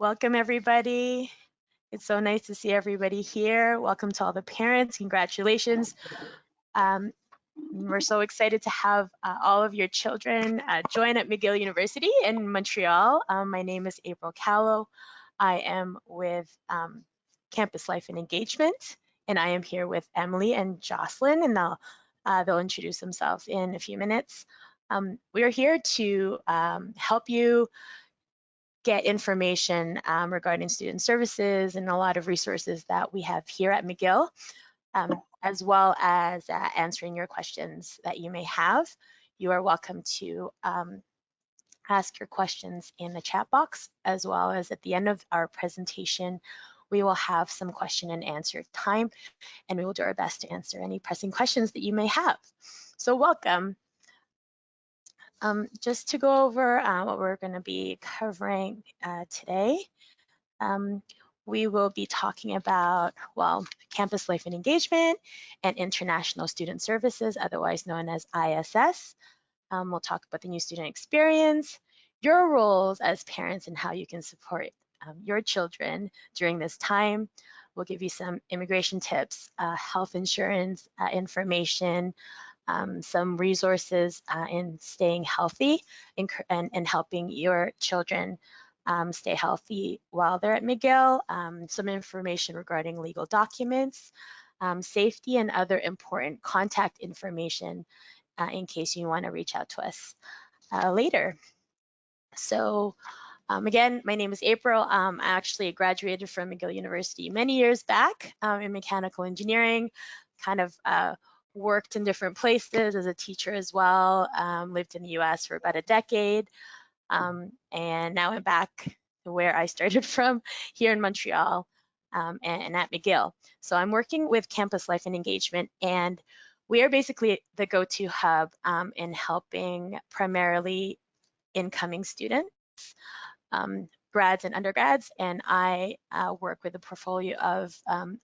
Welcome everybody. It's so nice to see everybody here. Welcome to all the parents. Congratulations. We're so excited to have all of your children join at McGill University in Montreal. My name is April Callow. I am with Campus Life and Engagement, and I am here with Emily and Jocelyn, and they'll introduce themselves in a few minutes. We are here to help you get information regarding student services and a lot of resources that we have here at McGill, as well as answering your questions that you may have. You are welcome to ask your questions in the chat box, as well as at the end of our presentation, we will have some question and answer time, and we will do our best to answer any pressing questions that you may have. So welcome. Just to go over what we're going to be covering today, we will be talking about, well, campus life and engagement and international student services, otherwise known as ISS. We'll talk about the new student experience, your roles as parents and how you can support your children during this time. We'll give you some immigration tips, health insurance information, some resources in staying healthy and helping your children stay healthy while they're at McGill, some information regarding legal documents, safety, and other important contact information in case you want to reach out to us later. So again, my name is April. I actually graduated from McGill University many years back in mechanical engineering, kind of worked in different places as a teacher as well, lived in the US for about a decade, and now I'm back to where I started from here in Montreal and at McGill. So I'm working with Campus Life and Engagement, and we are basically the go-to hub in helping primarily incoming students, grads and undergrads, and I work with a portfolio of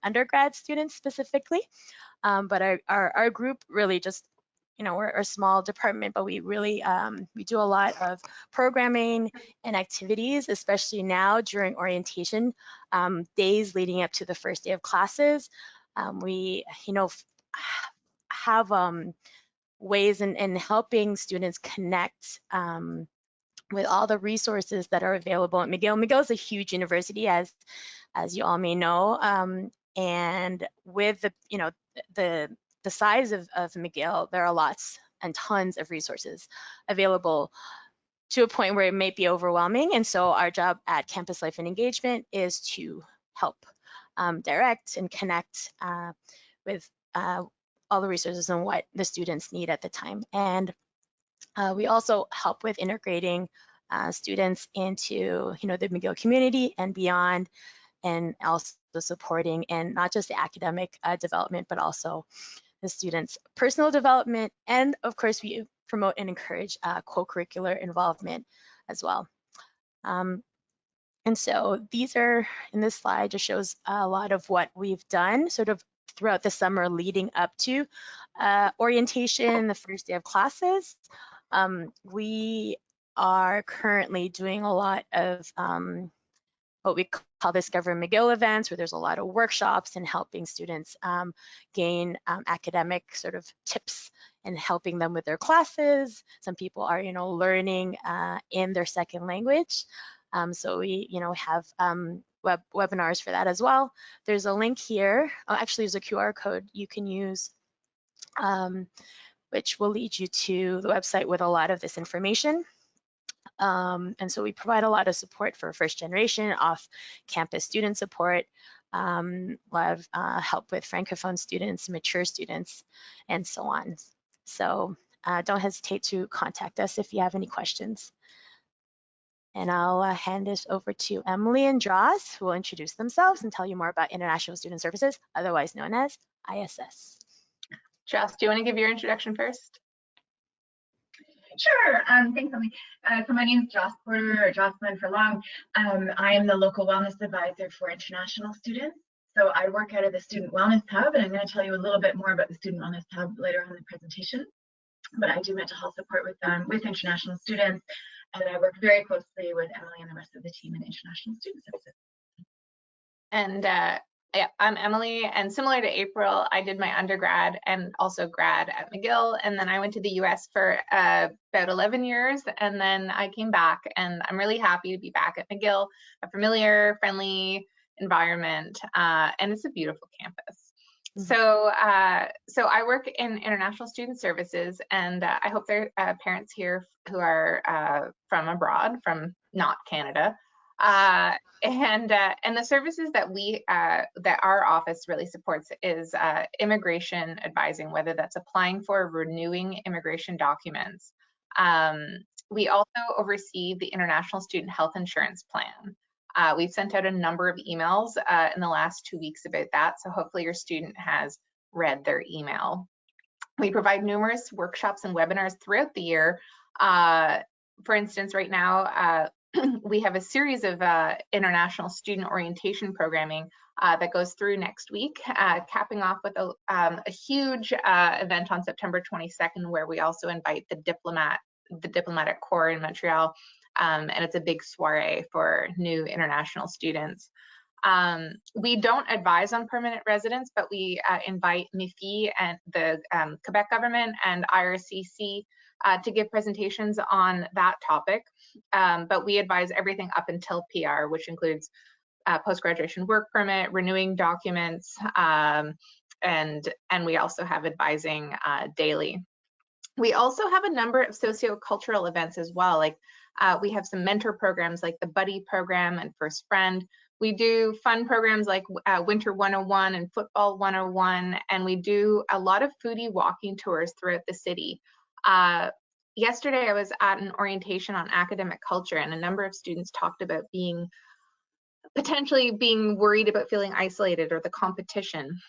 undergrad students specifically. But our group really just, we're a small department, but we really, we do a lot of programming and activities, especially now during orientation days leading up to the first day of classes. We, have ways in helping students connect with all the resources that are available at McGill. McGill is a huge university, as you all may know, and with the size of McGill, there are lots and tons of resources available to a point where it may be overwhelming. And so our job at Campus Life and Engagement is to help direct and connect with all the resources and what the students need at the time. And we also help with integrating students into, the McGill community and beyond, and also supporting in not just the academic development, but also the students' personal development. And of course, we promote and encourage co-curricular involvement as well. And so these are, in this slide, just shows a lot of what we've done sort of throughout the summer leading up to orientation, the first day of classes. We are currently doing a lot of what we call Discover McGill events, where there's a lot of workshops and helping students gain academic sort of tips and helping them with their classes. Some people are, learning in their second language. So we, have webinars for that as well. There's a link here. Oh, actually, there's a QR code you can use, which will lead you to the website with a lot of this information. And so we provide a lot of support for first generation off-campus student support, a lot of help with Francophone students, mature students, and so on. So don't hesitate to contact us if you have any questions. And I'll hand this over to Emily and Joss, who will introduce themselves and tell you more about International Student Services, otherwise known as ISS. Joss, do you want to give your introduction first? Sure. Thanks, Emily. So my name is Joss Porter, or Jocelyn for long. I am the local wellness advisor for international students. So I work out of the Student Wellness Hub, and I'm going to tell you a little bit more about the Student Wellness Hub later on in the presentation. But I do mental health support with international students, and I work very closely with Emily and the rest of the team in International Student Services. And yeah, I'm Emily, and similar to April, I did my undergrad and also grad at McGill, and then I went to the US for about 11 years, and then I came back, and I'm really happy to be back at McGill, a familiar, friendly environment, and it's a beautiful campus. So I work in International Student Services, and I hope there are parents here who are from abroad, from not Canada. And the services that that our office really supports is immigration advising, whether that's applying for or renewing immigration documents. We also oversee the International Student Health Insurance Plan. We've sent out a number of emails in the last 2 weeks about that, so hopefully your student has read their email. We provide numerous workshops and webinars throughout the year. For instance, right now, we have a series of international student orientation programming that goes through next week, capping off with a huge event on September 22nd, where we also invite the diplomatic corps in Montreal, and it's a big soiree for new international students. We don't advise on permanent residence, but we invite MIFI and the Quebec government and IRCC to give presentations on that topic. But we advise everything up until PR, which includes post-graduation work permit, renewing documents, and we also have advising daily. We also have a number of sociocultural events as well. Like we have some mentor programs like the Buddy program and First Friend. We do fun programs like Winter 101 and Football 101, and we do a lot of foodie walking tours throughout the city. Yesterday, I was at an orientation on academic culture, and a number of students talked about potentially being worried about feeling isolated or the competition.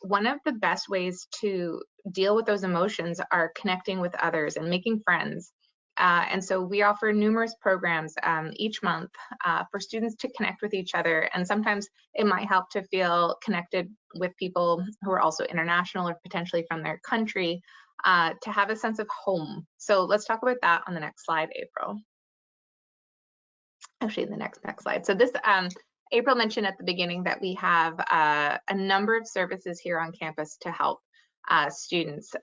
One of the best ways to deal with those emotions are connecting with others and making friends. And so we offer numerous programs each month for students to connect with each other. And sometimes it might help to feel connected with people who are also international or potentially from their country, to have a sense of home. So let's talk about that on the next slide, April. Actually, the next slide. So this, April mentioned at the beginning that we have a number of services here on campus to help students.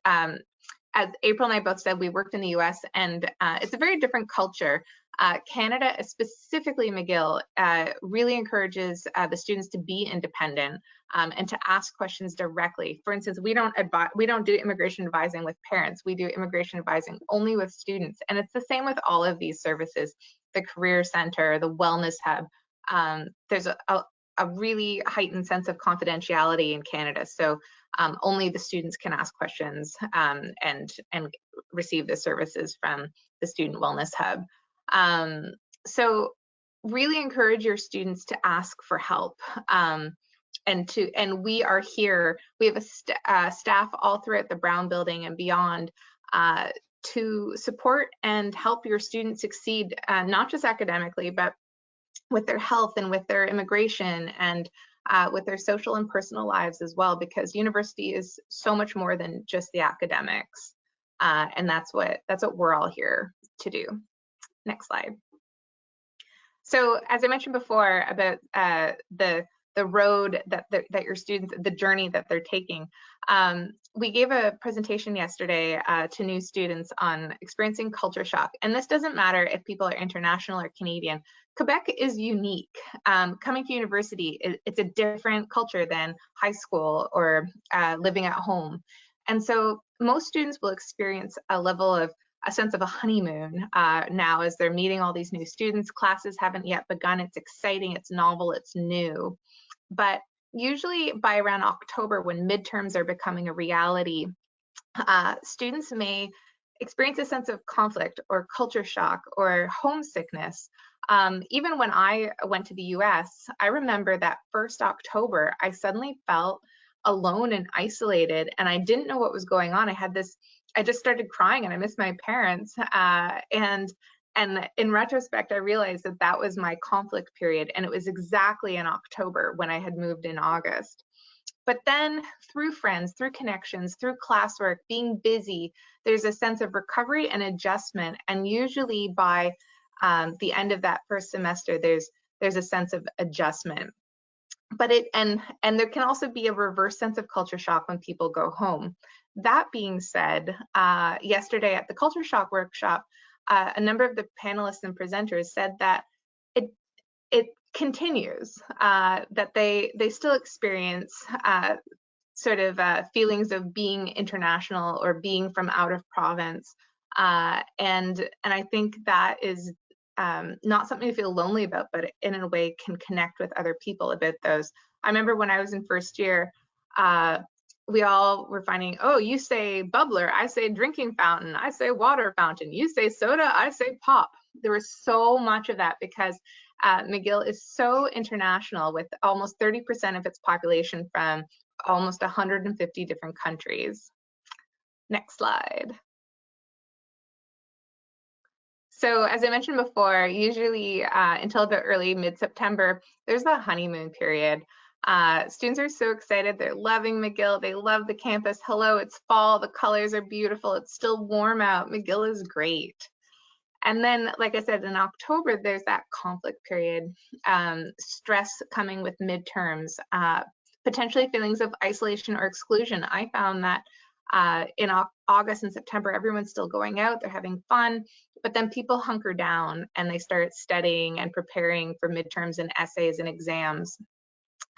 As April and I both said, we worked in the US, and it's a very different culture. Canada, specifically McGill, really encourages the students to be independent and to ask questions directly. For instance, we don't do immigration advising with parents. We do immigration advising only with students, and it's the same with all of these services. The Career Center, the Wellness Hub. There's a really heightened sense of confidentiality in Canada, so only the students can ask questions and receive the services from the Student Wellness Hub. So really encourage your students to ask for help, and we are here. We have a staff all throughout the Brown Building and beyond to support and help your students succeed, not just academically, but with their health and with their immigration and with their social and personal lives as well, because university is so much more than just the academics, and that's what we're all here to do. Next slide. So as I mentioned before about the road that your students, the journey that they're taking, we gave a presentation yesterday to new students on experiencing culture shock, and this doesn't matter if people are international or Canadian. Quebec is unique. Coming to university, it's a different culture than high school or living at home. And so most students will experience a sense of a honeymoon now as they're meeting all these new students. Classes haven't yet begun. It's exciting, it's novel, it's new. But usually by around October, when midterms are becoming a reality, students may experience a sense of conflict or culture shock or homesickness. Even when I went to the US, I remember that first October, I suddenly felt alone and isolated, and I didn't know what was going on. I just started crying, and I missed my parents. And in retrospect, I realized that that was my conflict period, and it was exactly in October when I had moved in August. But then through friends, through connections, through classwork, being busy, there's a sense of recovery and adjustment. And usually by the end of that first semester, there's a sense of adjustment. But and there can also be a reverse sense of culture shock when people go home. That being said, yesterday at the culture shock workshop, a number of the panelists and presenters said that it continues, that they still experience sort of feelings of being international or being from out of province, and I think that is not something to feel lonely about, but in a way can connect with other people about those. I remember when I was in first year, we all were finding, oh, you say bubbler, I say drinking fountain, I say water fountain, you say soda, I say pop. There was so much of that because McGill is so international, with almost 30% of its population from almost 150 different countries. Next slide. So as I mentioned before, usually until about early mid-September, there's the honeymoon period. Students are so excited. They're loving McGill. They love the campus. Hello, it's fall. The colors are beautiful. It's still warm out. McGill is great. And then, like I said, in October, there's that conflict period, stress coming with midterms, potentially feelings of isolation or exclusion. I found that in August and September, everyone's still going out, they're having fun, but then people hunker down and they start studying and preparing for midterms and essays and exams.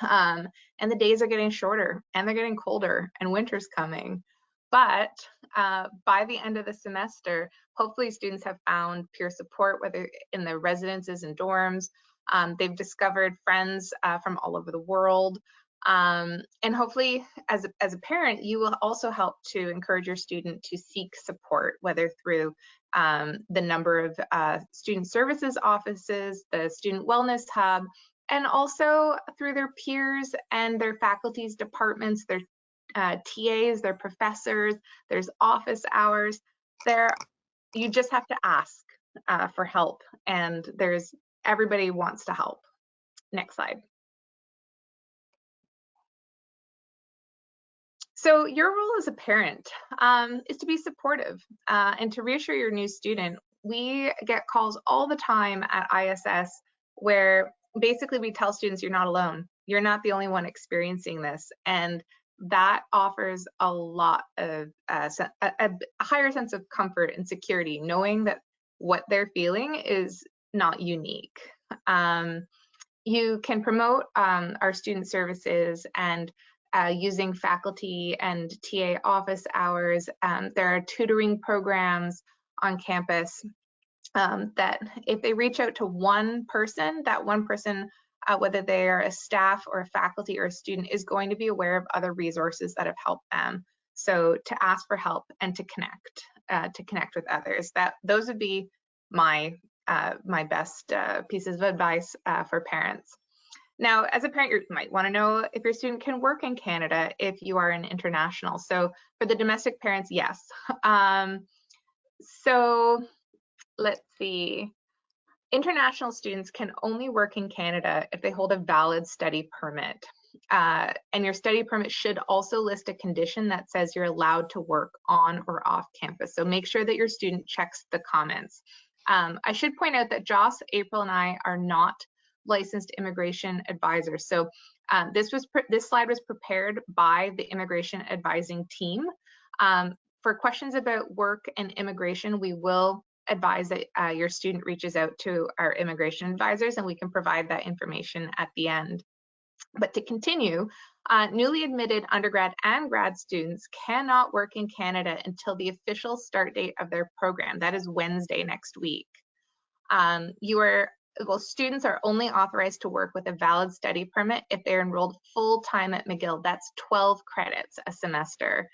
And the days are getting shorter and they're getting colder and winter's coming. But by the end of the semester, hopefully students have found peer support, whether in their residences and dorms. They've discovered friends from all over the world. And hopefully, as a parent, you will also help to encourage your student to seek support, whether through the number of student services offices, the student wellness hub, and also through their peers and their faculties, departments, their TAs, their professors. There's office hours. You just have to ask for help, and everybody wants to help. Next slide. So your role as a parent is to be supportive and to reassure your new student. We get calls all the time at ISS where basically we tell students, you're not alone. You're not the only one experiencing this. And that offers a lot of a higher sense of comfort and security, knowing that what they're feeling is not unique. You can promote our student services and using faculty and TA office hours. There are tutoring programs on campus that if they reach out to one person, that one person, whether they are a staff or a faculty or a student, is going to be aware of other resources that have helped them. So to ask for help and to connect with others. Those would be my best pieces of advice for parents. Now, as a parent, you might want to know if your student can work in Canada if you are an international. So for the domestic parents, yes. So let's see. International students can only work in Canada if they hold a valid study permit. And your study permit should also list a condition that says you're allowed to work on or off campus. So make sure that your student checks the comments. I should point out that Joss, April, and I are not licensed immigration advisors. So this slide was prepared by the immigration advising team. For questions about work and immigration, we will advise that your student reaches out to our immigration advisors, and we can provide that information at the end. But to continue, newly admitted undergrad and grad students cannot work in Canada until the official start date of their program. That is Wednesday next week. Students are only authorized to work with a valid study permit if they're enrolled full-time at McGill. That's 12 credits a semester.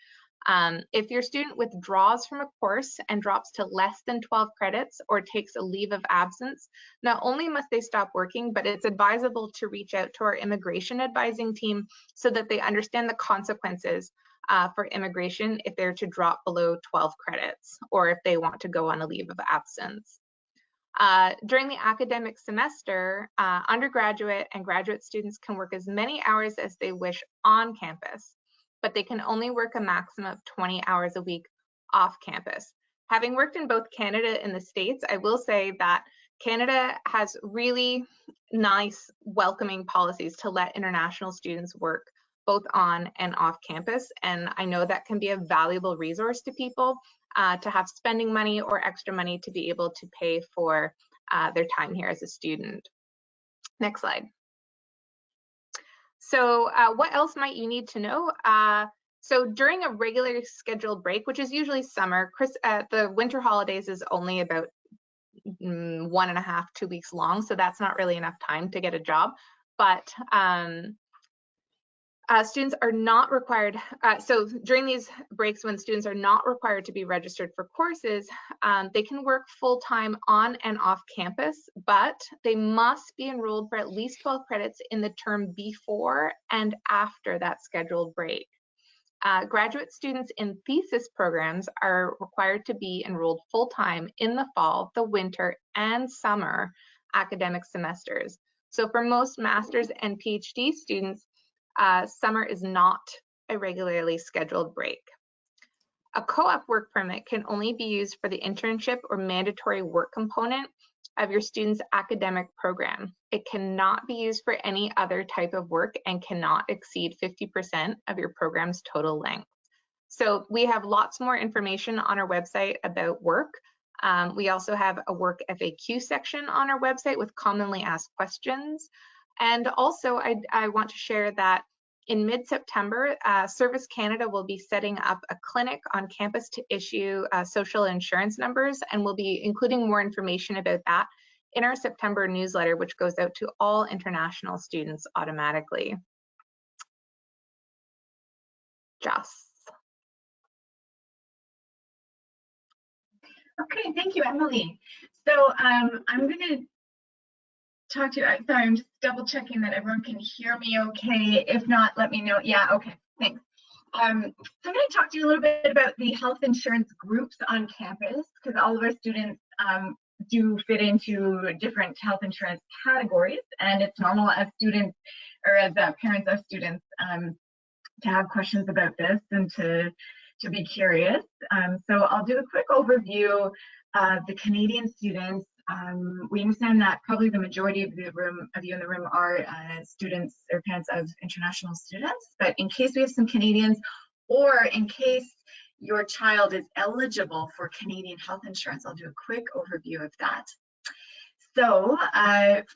If your student withdraws from a course and drops to less than 12 credits or takes a leave of absence, not only must they stop working, but it's advisable to reach out to our immigration advising team so that they understand the consequences for immigration if they're to drop below 12 credits or if they want to go on a leave of absence. During the academic semester, undergraduate and graduate students can work as many hours as they wish on campus, but they can only work a maximum of 20 hours a week off campus. Having worked in both Canada and the States, I will say that Canada has really nice welcoming policies to let international students work both on and off campus. And I know that can be a valuable resource to people to have spending money or extra money to be able to pay for their time here as a student. Next slide. So what else might you need to know? So during a regularly scheduled break, which is usually summer, the winter holidays is only about 1.5 to 2 weeks long, so that's not really enough time to get a job. But students are not required, so during these breaks when students are not required to be registered for courses, they can work full-time on and off campus, but they must be enrolled for at least 12 credits in the term before and after that scheduled break. Graduate students in thesis programs are required to be enrolled full-time in the fall, the winter, and summer academic semesters. So for most master's and PhD students, summer is not a regularly scheduled break. A co-op work permit can only be used for the internship or mandatory work component of your student's academic program. It cannot be used for any other type of work and cannot exceed 50% of your program's total length. So we have lots more information on our website about work. We also have a work FAQ section on our website with commonly asked questions. And also I want to share that in mid-September, Service Canada will be setting up a clinic on campus to issue social insurance numbers, and we'll be including more information about that in our September newsletter, which goes out to all international students automatically. Joss. Okay, thank you, Emily. So I'm going to talk to you. Sorry, I'm just double checking that everyone can hear me okay. If not, let me know. Yeah, okay, thanks. So I'm going to talk to you a little bit about the health insurance groups on campus, because all of our students do fit into different health insurance categories, and it's normal as students or as parents of students to have questions about this and to be curious. So I'll do a quick overview of the Canadian students. We understand that probably the majority of you in the room are students or parents of international students, but in case we have some Canadians, or in case your child is eligible for Canadian health insurance, I'll do a quick overview of that. So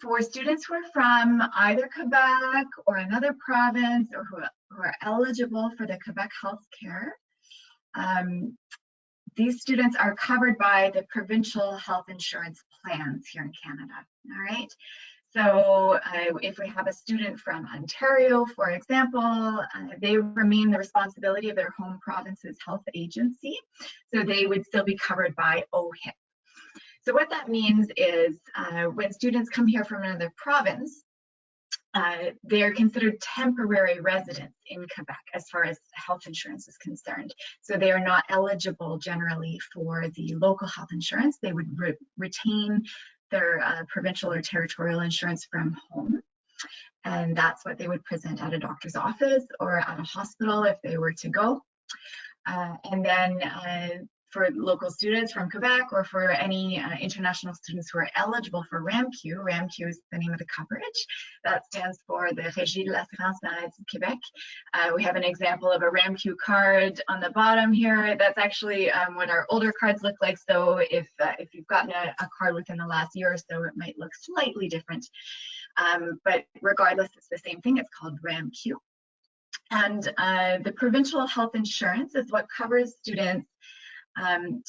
for students who are from either Quebec or another province, or who are eligible for the Quebec health care, these students are covered by the provincial health insurance plans here in Canada, all right? So if we have a student from Ontario, for example, they remain the responsibility of their home province's health agency, so they would still be covered by OHIP. So what that means is when students come here from another province, they're considered temporary residents in Quebec as far as health insurance is concerned. So they are not eligible generally for the local health insurance. They would retain their provincial or territorial insurance from home. And that's what they would present at a doctor's office or at a hospital if they were to go. And then for local students from Quebec, or for any international students who are eligible for RAMQ, RAMQ is the name of the coverage. That stands for the Régie de l'Assurance Maladie du Québec. We have an example of a RAMQ card on the bottom here. That's actually what our older cards look like. So if you've gotten a card within the last year or so, it might look slightly different. But regardless, it's the same thing. It's called RAMQ. And the provincial health insurance is what covers students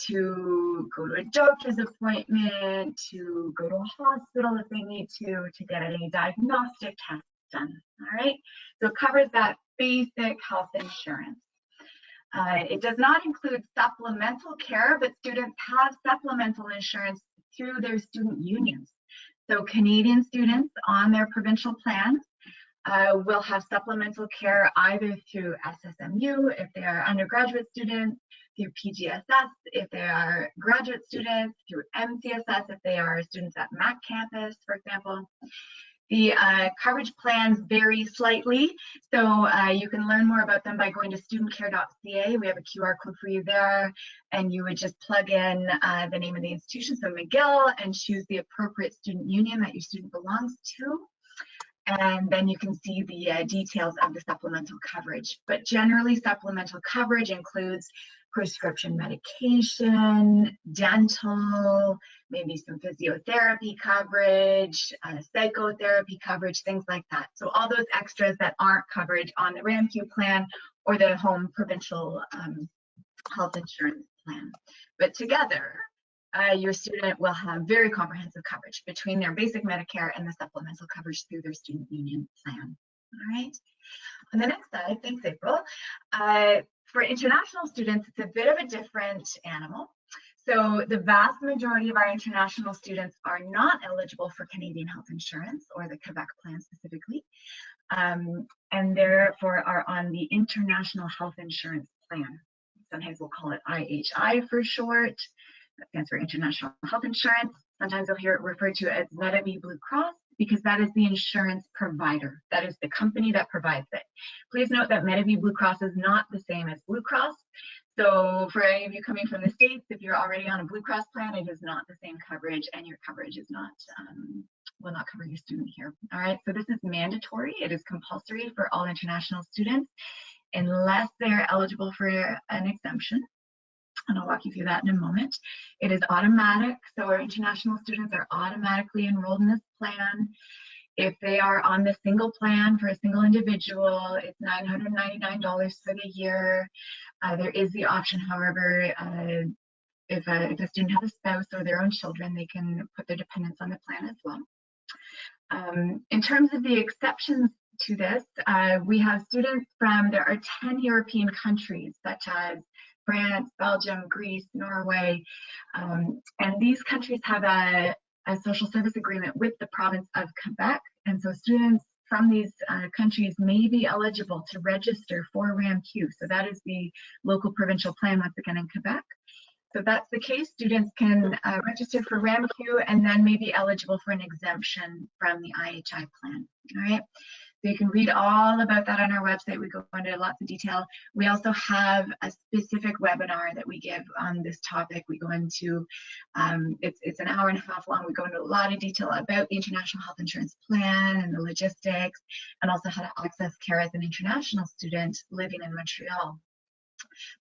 to go to a doctor's appointment, to go to a hospital if they need to get any diagnostic tests done, all right? So it covers that basic health insurance. It does not include supplemental care, but students have supplemental insurance through their student unions. So Canadian students on their provincial plans will have supplemental care either through SSMU if they are undergraduate students, through PGSS if they are graduate students, through MCSS if they are students at Mac campus, for example. The coverage plans vary slightly, so you can learn more about them by going to studentcare.ca. We have a QR code for you there, and you would just plug in the name of the institution, so McGill, and choose the appropriate student union that your student belongs to. And then you can see the details of the supplemental coverage. But generally, supplemental coverage includes prescription medication, dental, maybe some physiotherapy coverage, psychotherapy coverage, things like that. So all those extras that aren't covered on the RAMQ plan or the home provincial health insurance plan. But together, your student will have very comprehensive coverage between their basic Medicare and the supplemental coverage through their student union plan. All right. On the next slide, thanks, April. For international students, it's a bit of a different animal. So the vast majority of our international students are not eligible for Canadian health insurance, or the Quebec plan specifically, and therefore are on the International Health Insurance Plan. Sometimes we'll call it IHI for short. That stands for International Health Insurance. Sometimes you'll hear it referred to as Medavie Blue Cross, because that is the insurance provider. That is the company that provides it. Please note that Medavie Blue Cross is not the same as Blue Cross. So for any of you coming from the States, if you're already on a Blue Cross plan, it is not the same coverage, and your coverage is not, will not cover your student here. All right, so this is mandatory. It is compulsory for all international students, unless they're eligible for an exemption. And I'll walk you through that in a moment. It is automatic, so our international students are automatically enrolled in this plan. If they are on the single plan for a single individual, it's $999 for the year. There is the option, however, if a student has a spouse or their own children, they can put their dependents on the plan as well. In terms of the exceptions to this, we have students from, there are 10 European countries, such as France, Belgium, Greece, Norway, and these countries have a social service agreement with the province of Quebec, and so students from these countries may be eligible to register for RAMQ. So that is the local provincial plan once again in Quebec. So if that's the case, students can register for RAMQ and then may be eligible for an exemption from the IHI plan. All right. So you can read all about that on our website. We go into lots of detail. We also have a specific webinar that we give on this topic. We go into, it's an hour and a half long. We go into a lot of detail about the International Health Insurance Plan and the logistics, and also how to access care as an international student living in Montreal.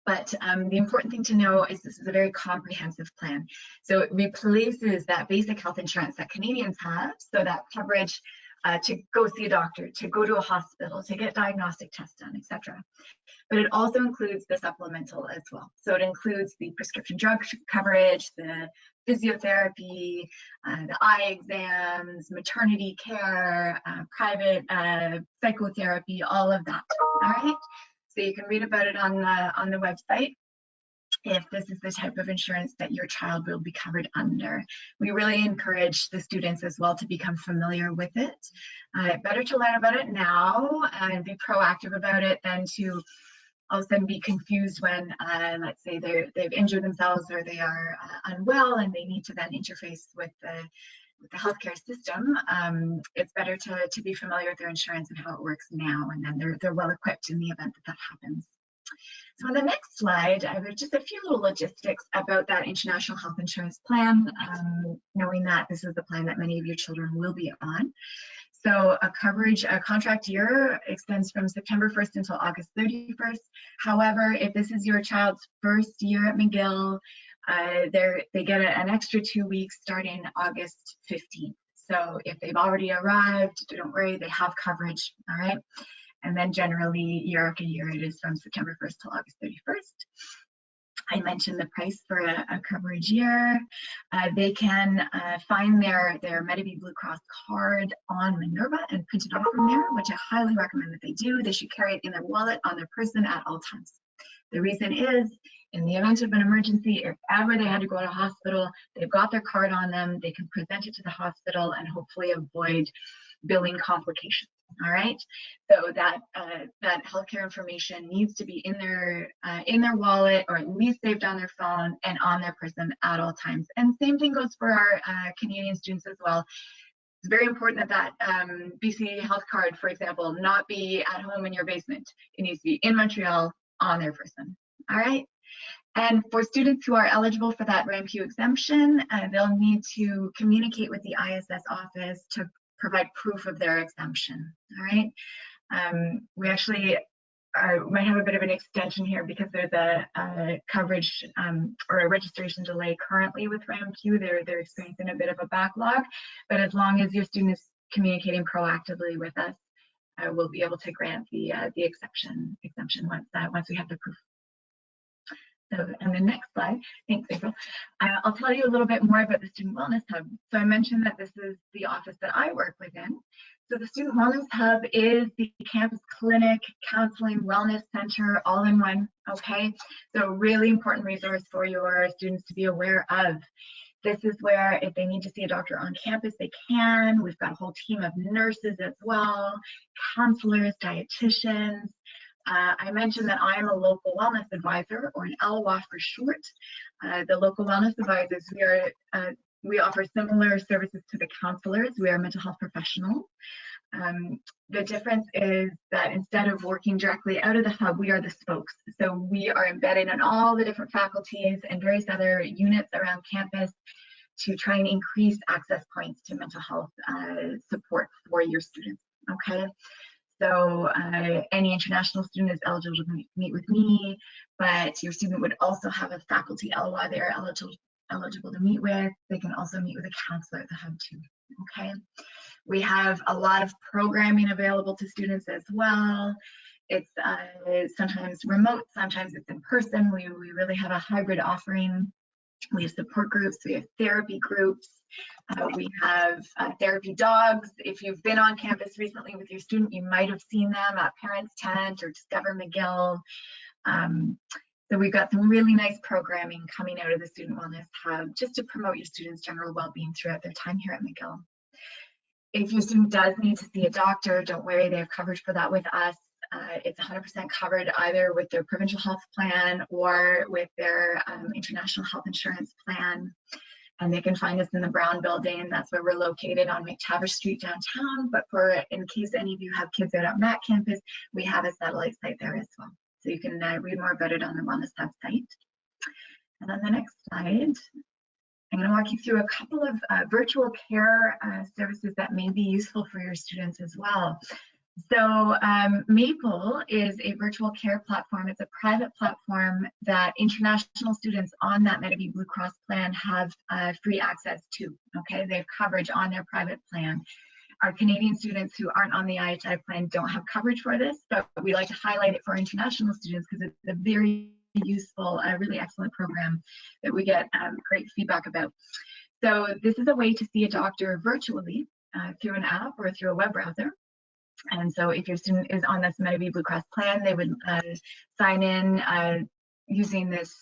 But the important thing to know is this is a very comprehensive plan. So it replaces that basic health insurance that Canadians have, so that coverage to go see a doctor, to go to a hospital, to get diagnostic tests done, etc. But it also includes the supplemental as well. So it includes the prescription drug coverage, the physiotherapy, the eye exams, maternity care, private psychotherapy, all of that. All right. So you can read about it on the website if this is the type of insurance that your child will be covered under. We really encourage the students as well to become familiar with it. Better to learn about it now and be proactive about it than to all of a sudden be confused when, let's say, they've injured themselves or they are unwell and they need to then interface with the healthcare system. It's better to be familiar with their insurance and how it works now, and then they're well equipped in the event that happens. So on the next slide, there's just a few little logistics about that International Health Insurance Plan, knowing that this is the plan that many of your children will be on. So a contract year extends from September 1st until August 31st. However, if this is your child's first year at McGill, they get an extra 2 weeks starting August 15th. So if they've already arrived, don't worry, they have coverage, all right? And then generally year after year, it is from September 1st to August 31st. I mentioned the price for a coverage year. They can find their Medavie Blue Cross card on Minerva and print it off from there, which I highly recommend that they do. They should carry it in their wallet on their person at all times. The reason is, in the event of an emergency, if ever they had to go to a hospital, they've got their card on them, they can present it to the hospital and hopefully avoid billing complications. All right, so that that healthcare information needs to be in their wallet, or at least saved on their phone and on their person at all times. And same thing goes for our Canadian students as well. It's very important that BC health card, for example, not be at home in your basement. It needs to be in Montreal on their person. All right. And for students who are eligible for that RAMQ exemption, they'll need to communicate with the ISS office to provide proof of their exemption. All right. We actually might have a bit of an extension here because there's a coverage or a registration delay currently with RAMQ. They're experiencing a bit of a backlog, but as long as your student is communicating proactively with us, we'll be able to grant the exemption once we have the proof. So, and the next slide, thanks, April. I'll tell you a little bit more about the Student Wellness Hub. So I mentioned that this is the office that I work within. So the Student Wellness Hub is the campus clinic, counseling, wellness center, all in one, okay? So really important resource for your students to be aware of. This is where if they need to see a doctor on campus, they can. We've got a whole team of nurses as well, counselors, dietitians. I mentioned that I am a local wellness advisor, or an LWA for short. The local wellness advisors, we offer similar services to the counselors. We are mental health professionals. The difference is that instead of working directly out of the hub, we are the spokes. So we are embedded in all the different faculties and various other units around campus to try and increase access points to mental health support for your students, okay? So any international student is eligible to meet with me, but your student would also have a faculty LWA they're eligible to meet with. They can also meet with a counselor at the hub too, okay? We have a lot of programming available to students as well. It's sometimes remote, sometimes it's in person. We really have a hybrid offering. We have support groups, we have therapy groups, we have therapy dogs. If you've been on campus recently with your student, you might have seen them at Parents Tent or Discover McGill. So we've got some really nice programming coming out of the Student Wellness Hub just to promote your students' general well-being throughout their time here at McGill. If your student does need to see a doctor, don't worry, they have coverage for that with us. It's 100% covered either with their provincial health plan or with their international health insurance plan. And they can find us in the Brown building. That's where we're located on McTavish Street downtown. But in case any of you have kids out at Mac campus, we have a satellite site there as well. So you can read more about it on the Wellness Hub site. And on the next slide, I'm going to walk you through a couple of virtual care services that may be useful for your students as well. So Maple is a virtual care platform. It's a private platform that international students on that Medivie Blue Cross plan have free access to. Okay, they have coverage on their private plan. Our Canadian students who aren't on the IHI plan don't have coverage for this, but we like to highlight it for international students because it's a very useful, really excellent program that we get great feedback about. So this is a way to see a doctor virtually through an app or through a web browser. And so if your student is on this Medivie Blue Cross plan, they would sign in using this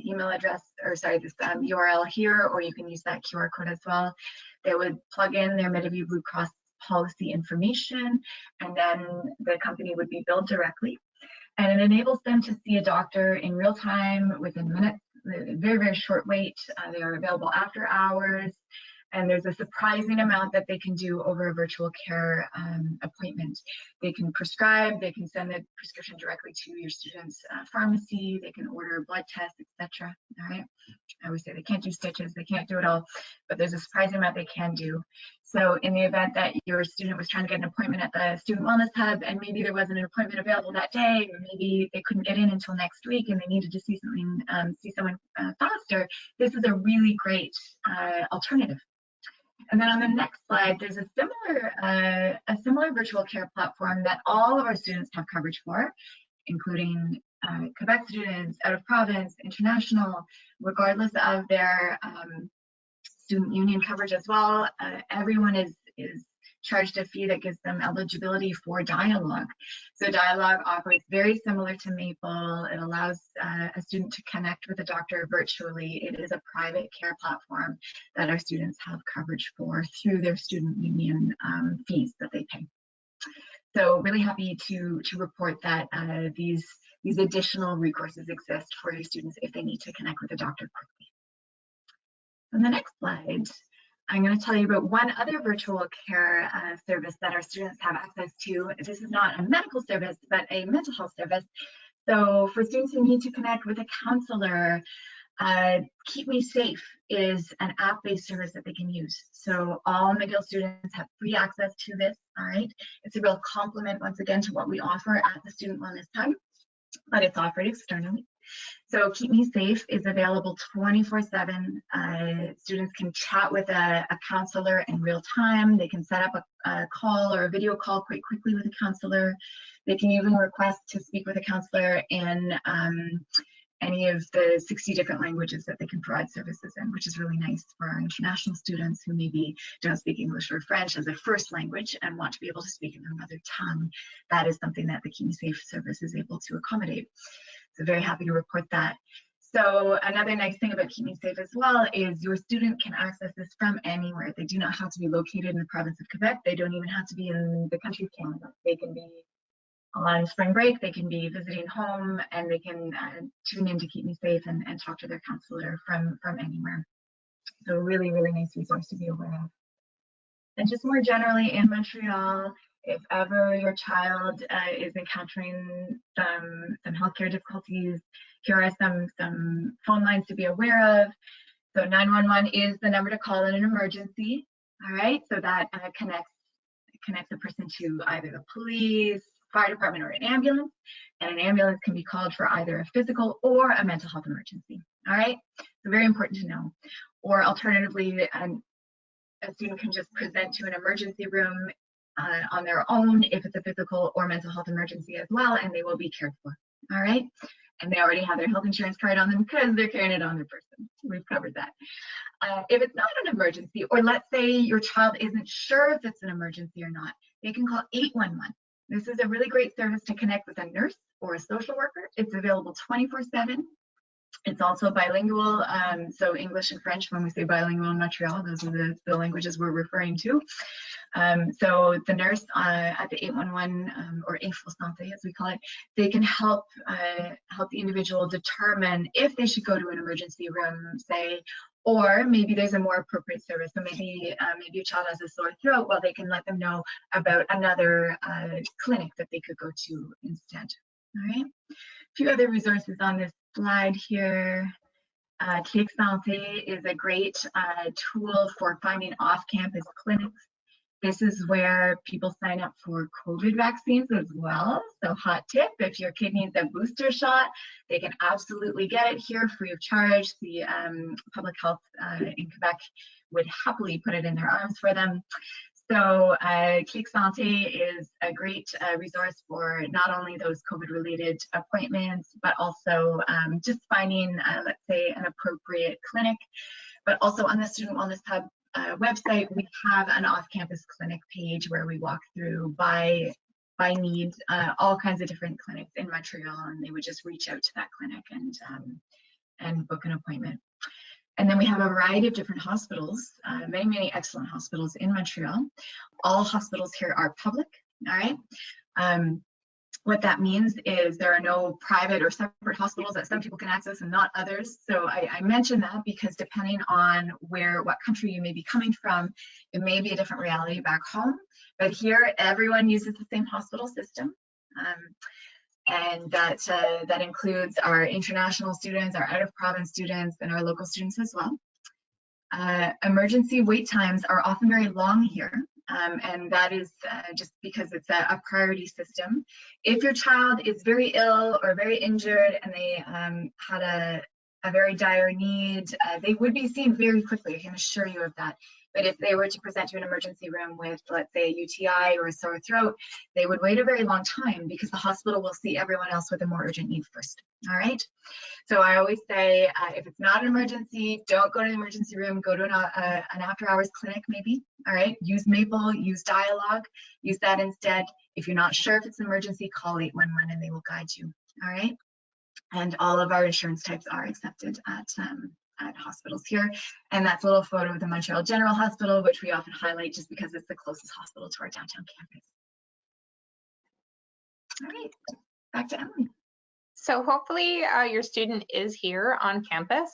email address, or sorry, this URL here, or you can use that QR code as well. They would plug in their Medivie Blue Cross policy information, and then the company would be billed directly. And it enables them to see a doctor in real time, within minutes, very, very short wait. They are available after hours. And there's a surprising amount that they can do over a virtual care appointment. They can prescribe, they can send the prescription directly to your student's pharmacy, they can order blood tests, etc. All right. I always say they can't do stitches, they can't do it all, but there's a surprising amount they can do. So in the event that your student was trying to get an appointment at the Student Wellness Hub and maybe there wasn't an appointment available that day, or maybe they couldn't get in until next week and they needed to see someone faster, this is a really great alternative. And then on the next slide, there's a similar virtual care platform that all of our students have coverage for, including Quebec students, out of province, international, regardless of their student union coverage as well. Everyone is charged a fee that gives them eligibility for Dialogue. So Dialogue operates very similar to Maple. It allows a student to connect with a doctor virtually. It is a private care platform that our students have coverage for through their student union fees that they pay. So really happy to report that these additional recourses exist for your students if they need to connect with a doctor quickly. On the next slide, I'm going to tell you about one other virtual care service that our students have access to. This is not a medical service, but a mental health service. So for students who need to connect with a counselor, Keep Me Safe is an app-based service that they can use. So all McGill students have free access to this, all right? It's a real complement, once again, to what we offer at the Student Wellness Hub, but it's offered externally. So Keep Me Safe is available 24/7. Students can chat with a counselor in real time. They can set up a call or a video call quite quickly with a counselor. They can even request to speak with a counselor in any of the 60 different languages that they can provide services in, which is really nice for our international students who maybe don't speak English or French as a first language and want to be able to speak in their mother tongue. That is something that the Keep Me Safe service is able to accommodate. So very happy to report that. So another nice thing about Keep Me Safe as well is your student can access this from anywhere. They do not have to be located in the province of Quebec. They don't even have to be in the country of Canada. They can be on spring break, they can be visiting home, and they can tune in to Keep Me Safe and talk to their counselor from anywhere. So really, really nice resource to be aware of. And just more generally in Montreal, if ever your child is encountering some healthcare difficulties, here are some phone lines to be aware of. So 911 is the number to call in an emergency. All right, so that connects the person to either the police, fire department, or an ambulance, and an ambulance can be called for either a physical or a mental health emergency. All right, so very important to know. Or alternatively, a student can just present to an emergency room on their own if it's a physical or mental health emergency as well, and they will be cared for. All right, and they already have their health insurance card on them because they're carrying it on their person. We've covered that. If it's not an emergency, or let's say your child isn't sure if it's an emergency or not, they can call 811. This is a really great service to connect with a nurse or a social worker. It's available 24/7. It's also bilingual, so English and French. When we say bilingual in Montreal, those are the languages we're referring to. So the nurse at the 811 or Info Santé, as we call it, they can help the individual determine if they should go to an emergency room, say, or maybe there's a more appropriate service. So maybe your child has a sore throat. Well, they can let them know about another clinic that they could go to instead. All right. A few other resources on this slide here. Click Santé is a great tool for finding off-campus clinics. This is where people sign up for COVID vaccines as well. So hot tip, if your kid needs a booster shot, they can absolutely get it here free of charge. The public health in Quebec would happily put it in their arms for them. So Click Santé is a great resource for not only those COVID-related appointments, but also just finding, let's say, an appropriate clinic. But also on the Student Wellness Hub website, we have an off-campus clinic page where we walk through by need all kinds of different clinics in Montreal, and they would just reach out to that clinic and book an appointment. And then we have a variety of different hospitals, many excellent hospitals in Montreal. All hospitals here are public, all right? What that means is there are no private or separate hospitals that some people can access and not others. So I mention that because depending on what country you may be coming from, it may be a different reality back home. But here, everyone uses the same hospital system. And that includes our international students, our out-of-province students, and our local students as well. Emergency wait times are often very long here, and that is just because it's a priority system. If your child is very ill or very injured and they had a very dire need, they would be seen very quickly, I can assure you of that. But if they were to present to an emergency room with, let's say, a UTI or a sore throat, they would wait a very long time because the hospital will see everyone else with a more urgent need first. All right. So I always say, if it's not an emergency, don't go to the emergency room. Go to an after-hours clinic, maybe. All right. Use Maple. Use Dialogue. Use that instead. If you're not sure if it's an emergency, call 811 and they will guide you. All right. And all of our insurance types are accepted at hospitals here. And that's a little photo of the Montreal General Hospital, which we often highlight just because it's the closest hospital to our downtown campus. All right, back to Emily. So hopefully your student is here on campus.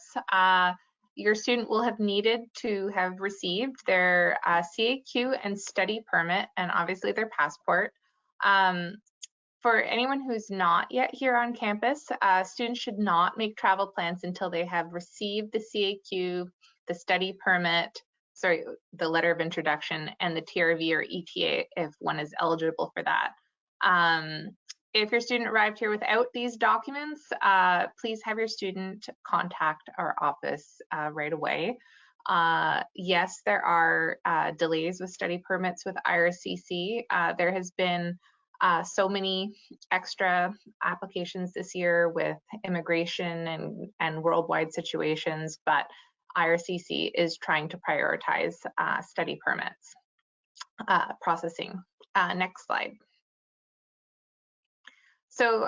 Your student will have needed to have received their CAQ and study permit, and obviously their passport. For anyone who's not yet here on campus, students should not make travel plans until they have received the CAQ, the study permit, sorry, the letter of introduction, and the TRV or ETA if one is eligible for that. If your student arrived here without these documents, please have your student contact our office right away. Yes, there are delays with study permits with IRCC. There has been so many extra applications this year with immigration and worldwide situations, but IRCC is trying to prioritize study permits processing. Next slide. So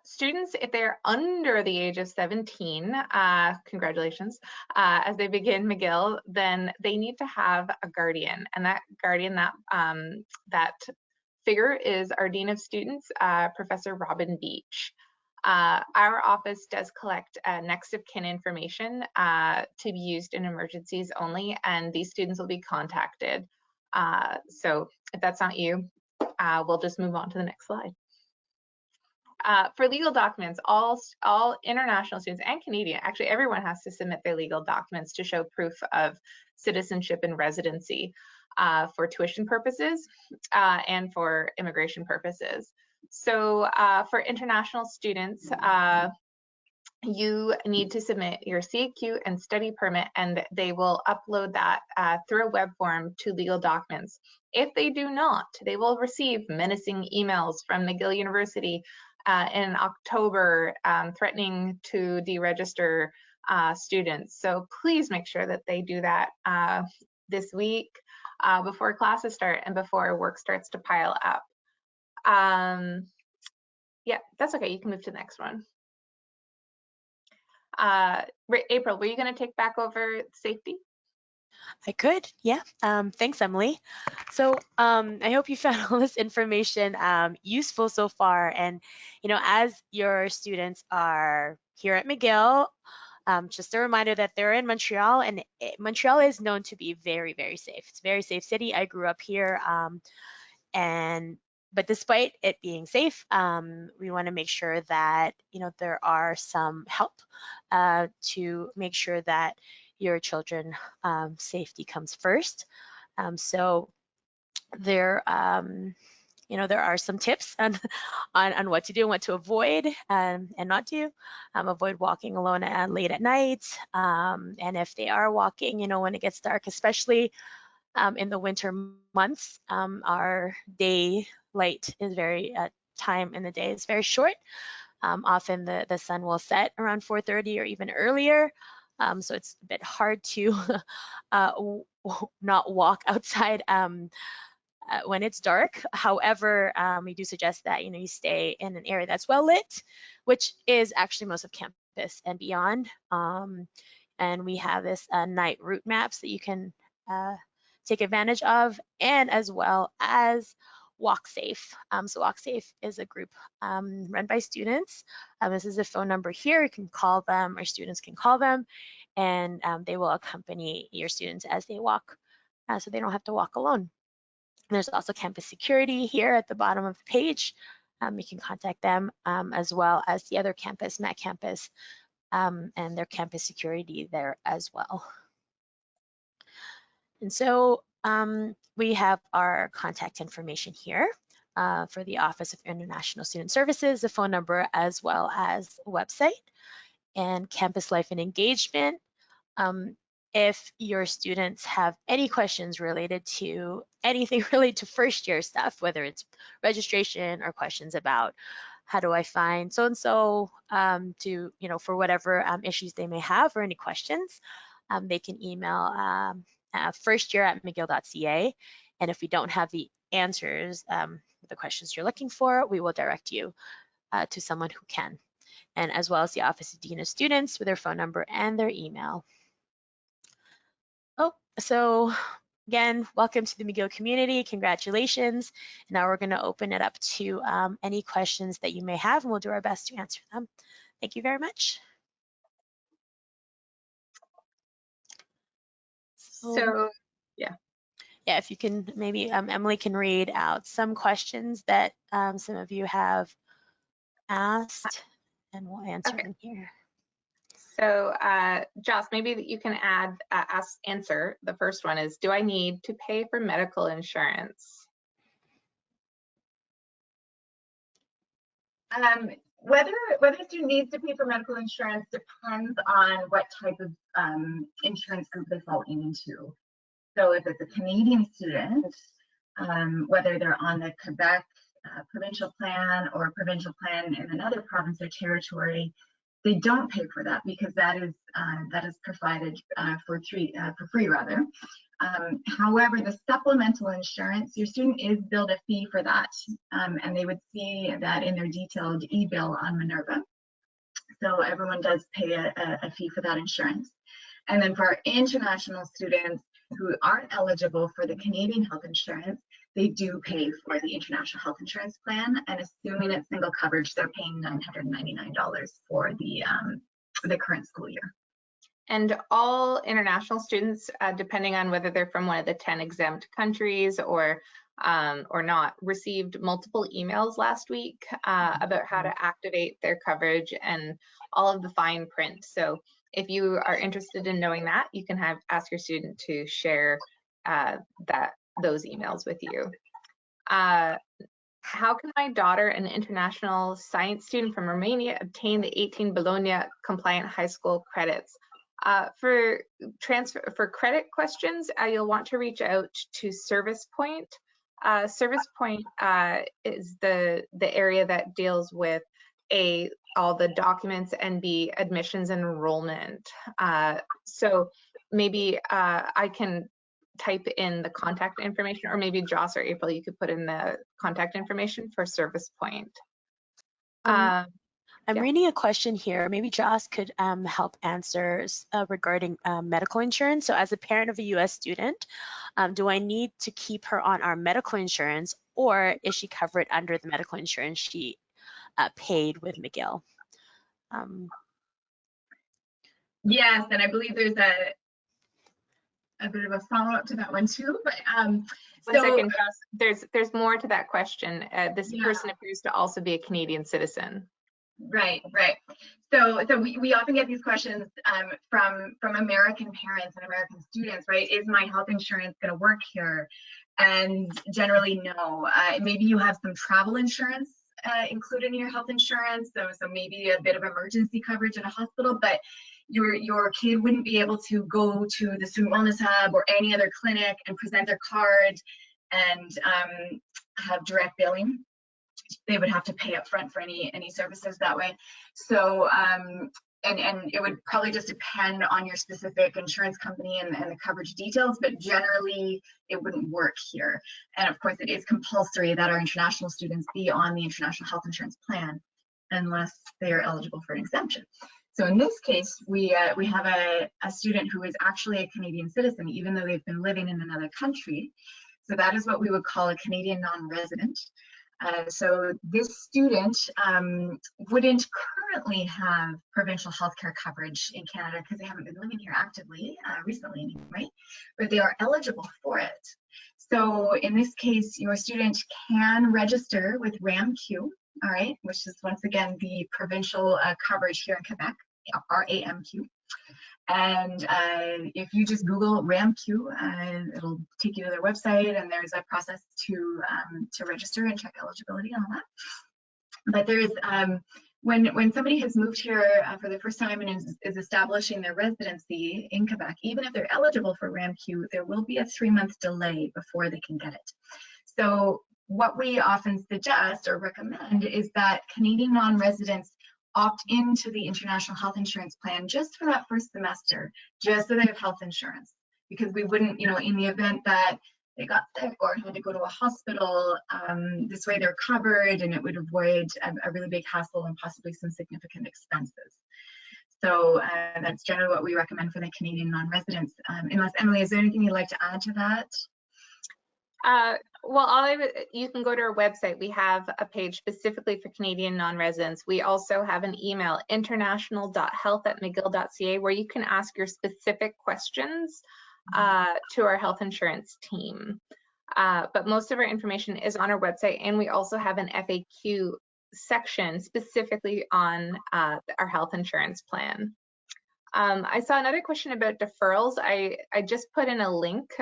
students, if they're under the age of 17, congratulations, as they begin McGill, then they need to have a guardian, and that guardian, that figure is our Dean of Students, Professor Robin Beach. Our office does collect next of kin information to be used in emergencies only, and these students will be contacted. So if that's not you, we'll just move on to the next slide. For legal documents, all international students and Canadian, actually everyone has to submit their legal documents to show proof of citizenship and residency for tuition purposes and for immigration purposes. So for international students, you need to submit your CAQ and study permit, and they will upload that through a web form to legal documents. If they do not, they will receive menacing emails from McGill University in October threatening to deregister students. So please make sure that they do that this week before classes start and before work starts to pile up. Yeah, that's okay. You can move to the next one. April, were you going to take back over safety? I could, yeah. Thanks, Emily. So I hope you found all this information useful so far. And, as your students are here at McGill, just a reminder that they're in Montreal, and Montreal is known to be very, very safe. It's a very safe city. I grew up here, but despite it being safe, we want to make sure that there are some help to make sure that your children safety comes first. So there there are some tips on what to do and what to avoid and not do. Avoid walking alone late at night, and if they are walking, when it gets dark, especially in the winter months, our daylight is time in the day is very short. Often the sun will set around 4:30 or even earlier. So it's a bit hard to not walk outside when it's dark. However, we do suggest that you stay in an area that's well lit, which is actually most of campus and beyond. And we have this night route maps that you can take advantage of, and as well as Walk Safe. So Walk Safe is a group run by students. This is a phone number here. You can call them, or students can call them, and they will accompany your students as they walk, so they don't have to walk alone. There's also campus security here at the bottom of the page. You can contact them, as well as the other campus, Met Campus, and their campus security there as well. And so we have our contact information here for the Office of International Student Services, the phone number, as well as a website, and campus life and engagement. If your students have any questions related to anything related to first year stuff, whether it's registration or questions about how do I find so-and-so, to, for whatever issues they may have or any questions, they can email firstyear@mcgill.ca. And if we don't have the answers, the questions you're looking for, we will direct you to someone who can. And as well as the Office of Dean of Students with their phone number and their email. Oh, so Again, welcome to the McGill community. Congratulations. Now we're going to open it up to any questions that you may have, and we'll do our best to answer them. Thank you very much. So, yeah. Yeah, if you can, maybe Emily can read out some questions that some of you have asked, and we'll answer them here. So, Joss, maybe that you can answer. The first one is, do I need to pay for medical insurance? Whether a student needs to pay for medical insurance depends on what type of insurance group they fall into. So if it's a Canadian student, whether they're on the Quebec provincial plan or provincial plan in another province or territory, they don't pay for that because that is provided for free rather. However, the supplemental insurance, your student is billed a fee for that, and they would see that in their detailed e-bill on Minerva. So everyone does pay a fee for that insurance. And then for our international students who aren't eligible for the Canadian health insurance, they do pay for the international health insurance plan, and assuming it's single coverage, they're paying $999 for the current school year. And all international students, depending on whether they're from one of the 10 exempt countries or not, received multiple emails last week about how to activate their coverage and all of the fine print. So if you are interested in knowing that, you can ask your student to share those emails with you. How can my daughter, an international science student from Romania, obtain the 18 Bologna compliant high school credits? For credit questions, you'll want to reach out to Service Point. Service Point is the area that deals with all the documents and B, admissions and enrollment. So maybe I can type in the contact information, or maybe Joss or April, you could put in the contact information for Service Point. I'm reading a question here. Maybe Joss could help answer regarding medical insurance. So as a parent of a US student, do I need to keep her on our medical insurance, or is she covered under the medical insurance she paid with McGill? Yes, and I believe there's a bit of a follow-up to that one too. But one second, Joss. There's more to that question. This person appears to also be a Canadian citizen. Right. So we often get these questions from American parents and American students, right? Is my health insurance going to work here? And generally, no. Maybe you have some travel insurance included in your health insurance, so maybe a bit of emergency coverage in a hospital, but your kid wouldn't be able to go to the Student Wellness Hub or any other clinic and present their card and have direct billing. They would have to pay up front for any services that way. So and it would probably just depend on your specific insurance company and the coverage details, but generally it wouldn't work here. And of course, it is compulsory that our international students be on the international health insurance plan unless they are eligible for an exemption. So in this case, we have a student who is actually a Canadian citizen, even though they've been living in another country. So that is what we would call a Canadian non-resident. So this student wouldn't currently have provincial healthcare coverage in Canada because they haven't been living here actively recently anyway, but they are eligible for it. So in this case, your student can register with RAMQ, all right, which is once again the provincial coverage here in Quebec, RAMQ. And if you just Google RAMQ, it'll take you to their website, and there's a process to register and check eligibility and all that. But there's when somebody has moved here for the first time and is establishing their residency in Quebec, even if they're eligible for RAMQ, there will be a 3-month delay before they can get it. So what we often suggest or recommend is that Canadian non-residents opt into the international health insurance plan just for that first semester, just so they have health insurance, because we wouldn't, in the event that they got sick or had to go to a hospital, this way they're covered and it would avoid a really big hassle and possibly some significant expenses. So that's generally what we recommend for the Canadian non-residents. Unless, Emily, is there anything you'd like to add to that? Well, you can go to our website. We have a page specifically for Canadian non-residents. We also have an email, international.health@mcgill.ca, where you can ask your specific questions to our health insurance team. But most of our information is on our website, and we also have an FAQ section specifically on our health insurance plan. I saw another question about deferrals. I just put in a link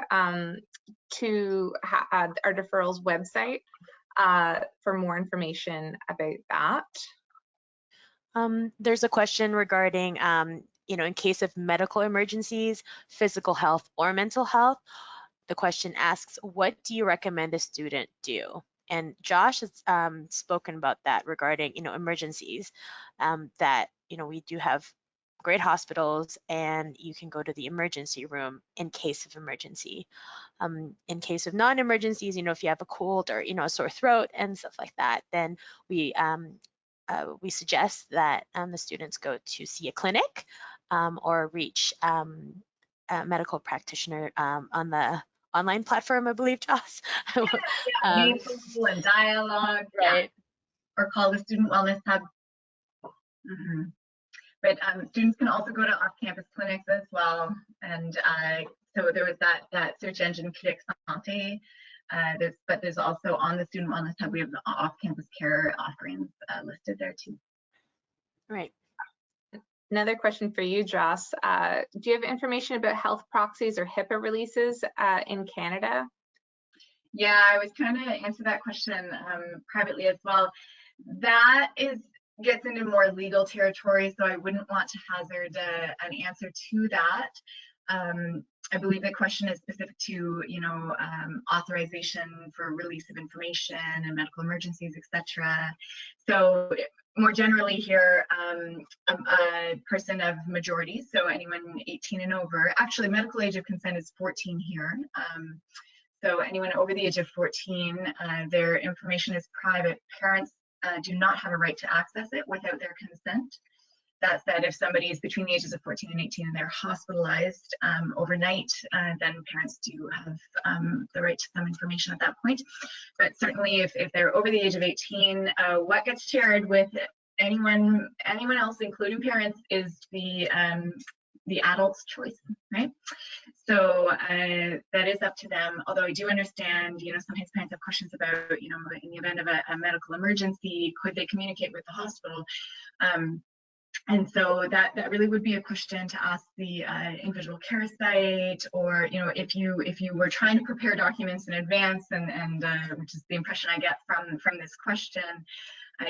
to our deferrals website for more information about that. There's a question regarding, in case of medical emergencies, physical health or mental health. The question asks, what do you recommend a student do? And Josh has spoken about that regarding, emergencies, that, we do have great hospitals and you can go to the emergency room in case of emergency. In case of non-emergencies, if you have a cold or, a sore throat and stuff like that, then we suggest that the students go to see a clinic or reach a medical practitioner on the online platform, I believe, Joss. Meaningful and Dialogue, right? Or call the Student Wellness Hub. But students can also go to off-campus clinics as well. And so there was that search engine, Click Santé. But there's also on the Student Wellness Hub, we have the off-campus care offerings listed there too. Right. Another question for you, Joss. Do you have information about health proxies or HIPAA releases in Canada? Yeah, I was trying to answer that question privately as well. That gets into more legal territory, so I wouldn't want to hazard an answer to that. I believe the question is specific to, authorization for release of information and medical emergencies, etc. So more generally here, a person of majority, so anyone 18 and over, actually medical age of consent is 14 here. So anyone over the age of 14, their information is private. Parents do not have a right to access it without their consent. That said, if somebody is between the ages of 14 and 18 and they're hospitalized overnight, then parents do have the right to some information at that point. But certainly if they're over the age of 18, what gets shared with anyone else, including parents, is the adult's choice, right? So that is up to them. Although I do understand, sometimes parents have questions about, in the event of a medical emergency, could they communicate with the hospital? And so that really would be a question to ask the individual care site, or if you were trying to prepare documents in advance, and which is the impression I get from this question,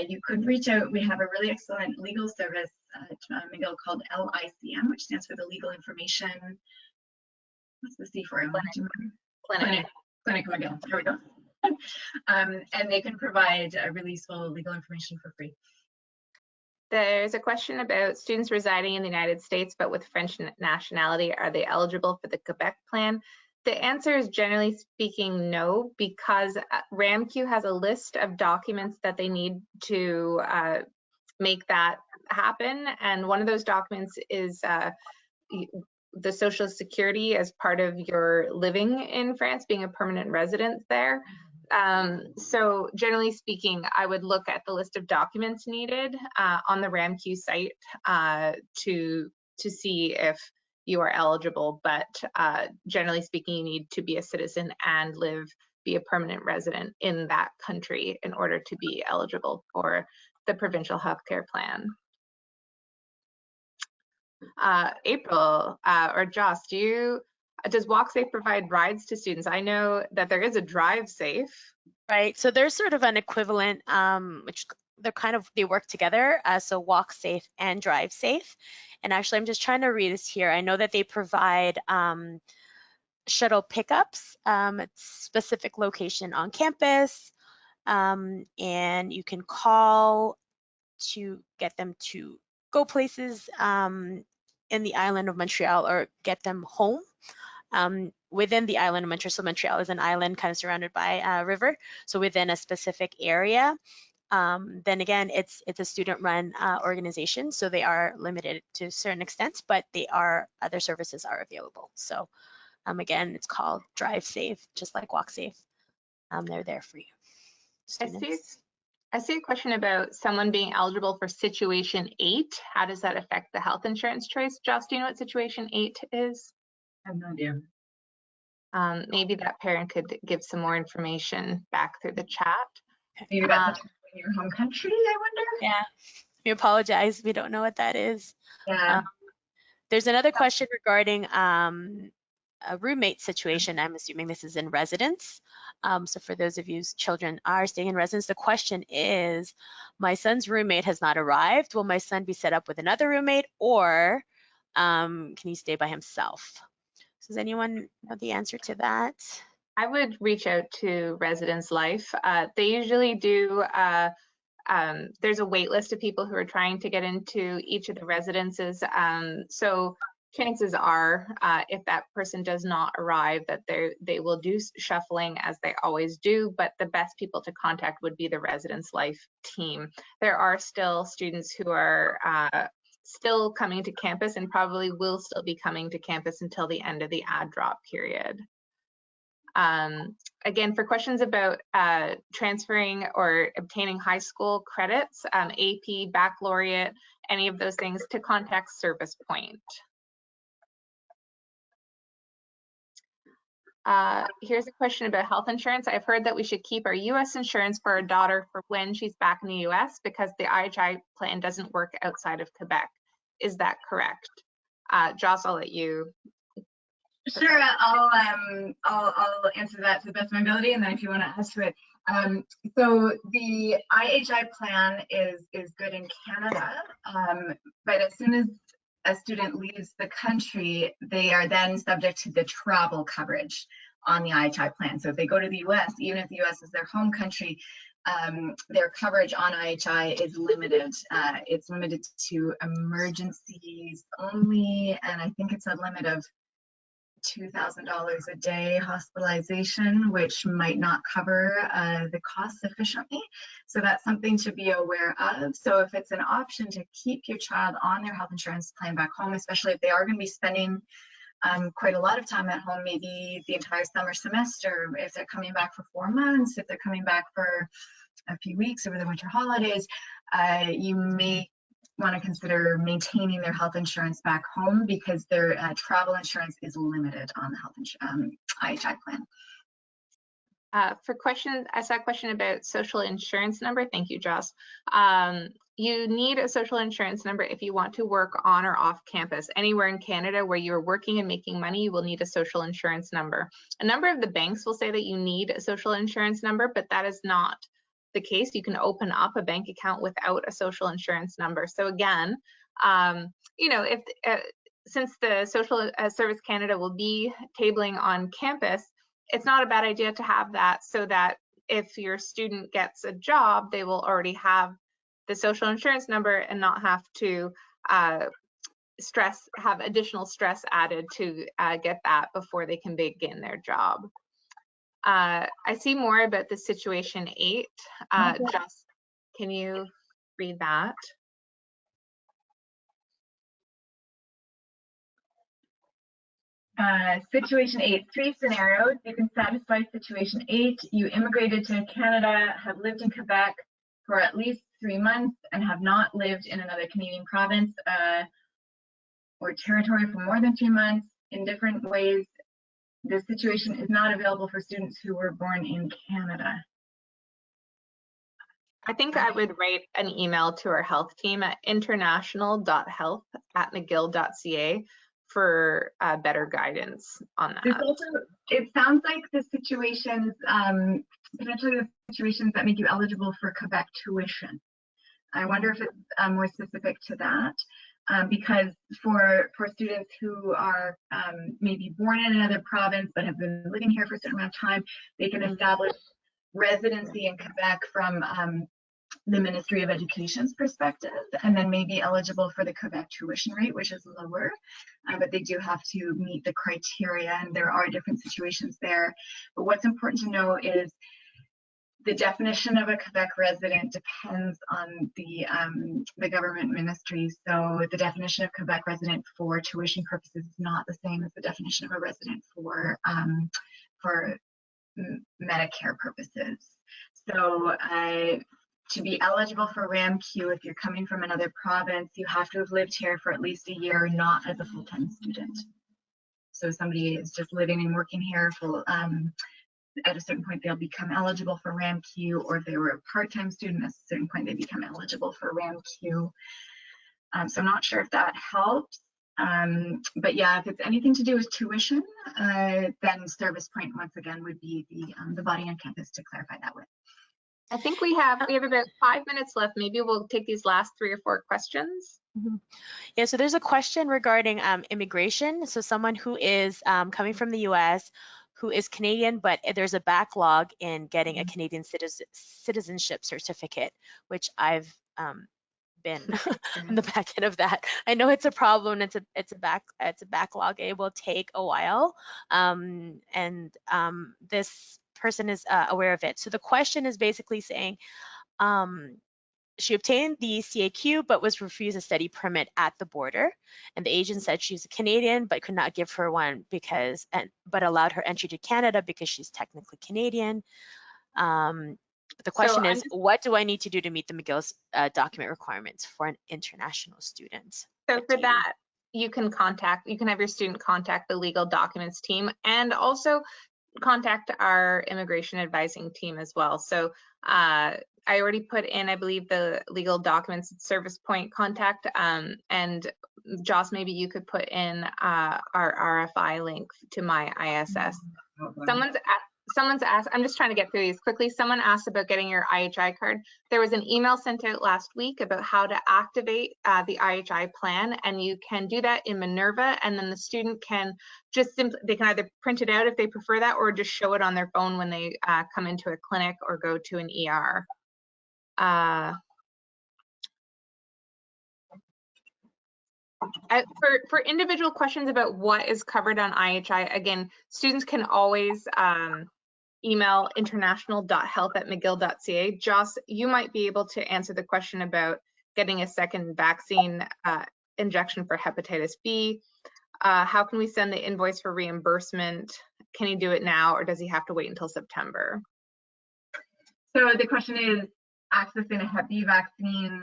you could reach out. We have a really excellent legal service at McGill called LICM, which stands for the Legal Information. What's the C for? Clinic McGill. There we go. And they can provide releasable legal information for free. There's a question about students residing in the United States but with French nationality. Are they eligible for the Quebec plan? The answer is generally speaking no, because RAMQ has a list of documents that they need to make that happen. And one of those documents is the Social Security as part of your living in France, being a permanent resident there. So generally speaking, I would look at the list of documents needed on the RAMQ site to see if you are eligible, but generally speaking, you need to be a citizen and be a permanent resident in that country in order to be eligible for the provincial healthcare plan. April or Joss, does WalkSafe provide rides to students? I know that there is a DriveSafe. Right, so there's sort of an equivalent, which they work together, so WalkSafe and DriveSafe. And actually, I'm just trying to read this here. I know that they provide shuttle pickups at specific location on campus, and you can call to get them to go places in the island of Montreal or get them home within the island of Montreal. So Montreal is an island kind of surrounded by a river, so within a specific area. Then again, it's a student-run organization, so they are limited to a certain extent, but other services are available. So again, it's called Drive Safe, just like Walk Safe. They're there for you, students. I see a question about someone being eligible for Situation 8. How does that affect the health insurance choice? Joss, do you know what Situation 8 is? I have no idea. Maybe that parent could give some more information back through the chat. Maybe that's in your home country, I wonder? Yeah, we apologize. We don't know what that is. Yeah. There's another question regarding a roommate situation. I'm assuming this is in residence. So for those of you whose children are staying in residence, the question is, my son's roommate has not arrived. Will my son be set up with another roommate, or can he stay by himself? So does anyone know the answer to that? I would reach out to Residence Life. They usually do, there's a wait list of people who are trying to get into each of the residences. So chances are, if that person does not arrive, that they will do shuffling as they always do, but the best people to contact would be the Residence Life team. There are still students who are still coming to campus and probably will still be coming to campus until the end of the ad drop period. Again, for questions about transferring or obtaining high school credits, AP, baccalaureate, any of those things, to contact Service Point. Here's a question about health insurance. I've heard that we should keep our US insurance for our daughter for when she's back in the US because the IHI plan doesn't work outside of Quebec. Is that correct? Joss, I'll let you. Sure, I'll answer that to the best of my ability, and then if you want to add to it. So the IHI plan is good in Canada, but as soon as a student leaves the country, they are then subject to the travel coverage on the IHI plan. So if they go to the US, even if the US is their home country, their coverage on IHI is limited. It's limited to emergencies only, and I think it's a limit of $2,000 a day hospitalization, which might not cover the cost sufficiently. So that's something to be aware of. So if it's an option to keep your child on their health insurance plan back home, especially if they are going to be spending quite a lot of time at home, maybe the entire summer semester, if they're coming back for 4 months, if they're coming back for a few weeks over the winter holidays, you may want to consider maintaining their health insurance back home because their travel insurance is limited on the health IHI plan. For questions, I saw a question about social insurance number. Thank you, Joss. You need a social insurance number if you want to work on or off campus. Anywhere in Canada where you're working and making money, you will need a social insurance number. A number of the banks will say that you need a social insurance number, but that is not the case. You can open up a bank account without a social insurance number. So again, you know, if since the Social Service Canada will be tabling on campus, it's not a bad idea to have that so that if your student gets a job, they will already have the social insurance number and not have to have additional stress added to get that before they can begin their job. I see more about the Situation 8. Just, can you read that? Situation 8, 3 scenarios. You can satisfy Situation 8. You immigrated to Canada, have lived in Quebec for at least 3 months, and have not lived in another Canadian province or territory for more than 3 months in different ways. This situation is not available for students who were born in Canada. I think I would write an email to our health team at international.health@mcgill.ca for better guidance on that. Also, it sounds like the situations, potentially the situations that make you eligible for Quebec tuition. I wonder if it's more specific to that, because for students who are maybe born in another province but have been living here for a certain amount of time, they can establish residency in Quebec from the Ministry of Education's perspective, and then may be eligible for the Quebec tuition rate, which is lower, but they do have to meet the criteria, and there are different situations there. But what's important to know is The definition of a Quebec resident depends on the government ministry. So the definition of Quebec resident for tuition purposes is not the same as the definition of a resident for Medicare purposes. So to be eligible for RAMQ, if you're coming from another province, you have to have lived here for at least a year, not as a full-time student. So somebody is just living and working here for at a certain point they'll become eligible for RAMQ, or if they were a part-time student, at a certain point they become eligible for RAMQ. So I'm not sure if that helps. But yeah, if it's anything to do with tuition, then Service Point once again would be the body on campus to clarify that with. I think we have about 5 minutes left. Maybe we'll take these last 3 or 4 questions. Mm-hmm. Yeah, so there's a question regarding immigration. So someone who is coming from the US, who is Canadian, but there's a backlog in getting a Canadian citizenship certificate, which I've been on the back end of that. I know it's a problem. It's a backlog. It will take a while, and this person is aware of it. So the question is basically saying, she obtained the CAQ but was refused a study permit at the border, and the agent said she's a Canadian but could not give her one but allowed her entry to Canada because she's technically Canadian. The question is, what do I need to do to meet the McGill's document requirements for an international student? So for that, you can have your student contact the legal documents team, and also contact our immigration advising team as well. So I already put in, I believe, the legal documents Service Point contact, and Joss, maybe you could put in our RFI link to my ISS. Someone's asked, I'm just trying to get through these quickly. Someone asked about getting your IHI card. There was an email sent out last week about how to activate the IHI plan, and you can do that in Minerva, and then the student can just simply, they can either print it out if they prefer that, or just show it on their phone when they come into a clinic or go to an ER. For individual questions about what is covered on IHI, again, students can always email international.health@mcgill.ca. Joss, you might be able to answer the question about getting a second vaccine injection for hepatitis B. How can we send the invoice for reimbursement? Can he do it now, or does he have to wait until September? So the question is accessing a Hep B vaccine.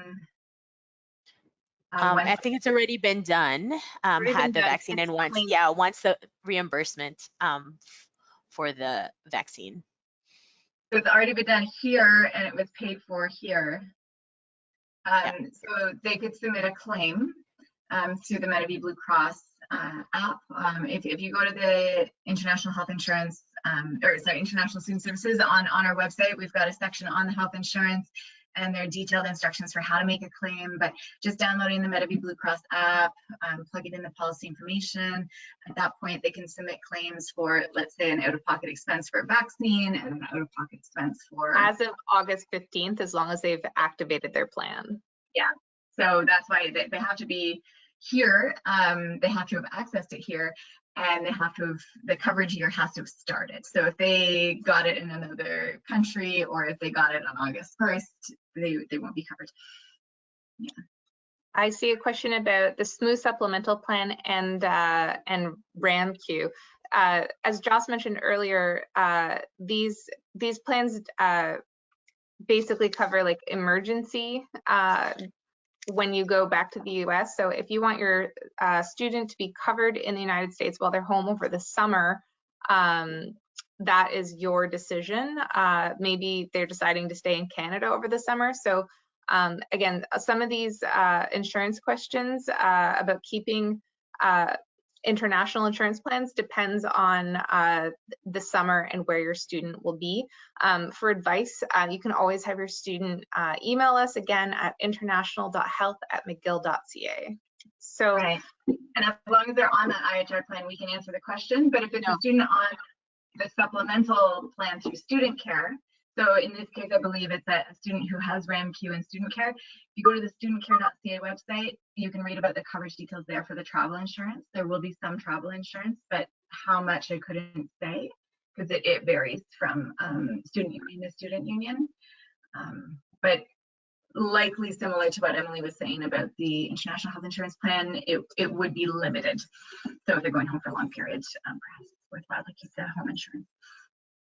I think it's already been done. Had the vaccine, and once the reimbursement for the vaccine. So it's already been done here, and it was paid for here. So they could submit a claim through the Medavie Blue Cross app. If you go to the International Health Insurance, International Student Services on our website, we've got a section on the health insurance, and there are detailed instructions for how to make a claim. But just downloading the Medavie Blue Cross app, plugging in the policy information, at that point they can submit claims for, let's say, an out-of-pocket expense for a vaccine and an out-of-pocket expense for, as of August 15th, as long as they've activated their plan. Yeah, so that's why they have to be here. They have to have accessed it here, and they have to have, the coverage year has to have started. So if they got it in another country, or if they got it on August 1st, they won't be covered. Yeah. I see a question about the Smooth Supplemental Plan and RAMQ. As Joss mentioned earlier, these plans basically cover like emergency when you go back to the US. So if you want your student to be covered in the United States while they're home over the summer, that is your decision. Maybe they're deciding to stay in Canada over the summer. So again, some of these insurance questions about keeping international insurance plans depends on the summer and where your student will be. For advice, you can always have your student email us again at international.health@mcgill.ca. So, right. And as long as they're on that IHR plan, we can answer the question. But if it's a student on the supplemental plan through student care, so in this case, I believe it's a student who has RAMQ and student care. If you go to the studentcare.ca website, you can read about the coverage details there for the travel insurance. There will be some travel insurance, but how much I couldn't say. because it varies from student union to student union. But likely similar to what Emily was saying about the International Health Insurance Plan, it would be limited. So if they're going home for a long period, perhaps it's worthwhile to keep the home insurance.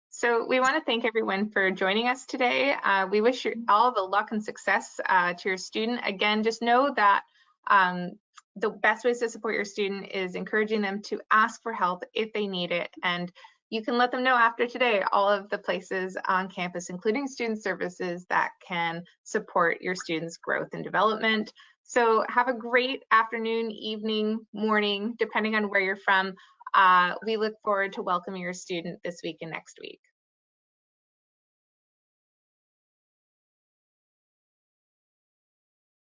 So we want to thank everyone for joining us today. We wish you all the luck and success to your student. Again, just know that the best ways to support your student is encouraging them to ask for help if they need it. And you can let them know after today all of the places on campus, including student services, that can support your students' growth and development. So have a great afternoon, evening, morning, depending on where you're from. We look forward to welcoming your student this week and next week.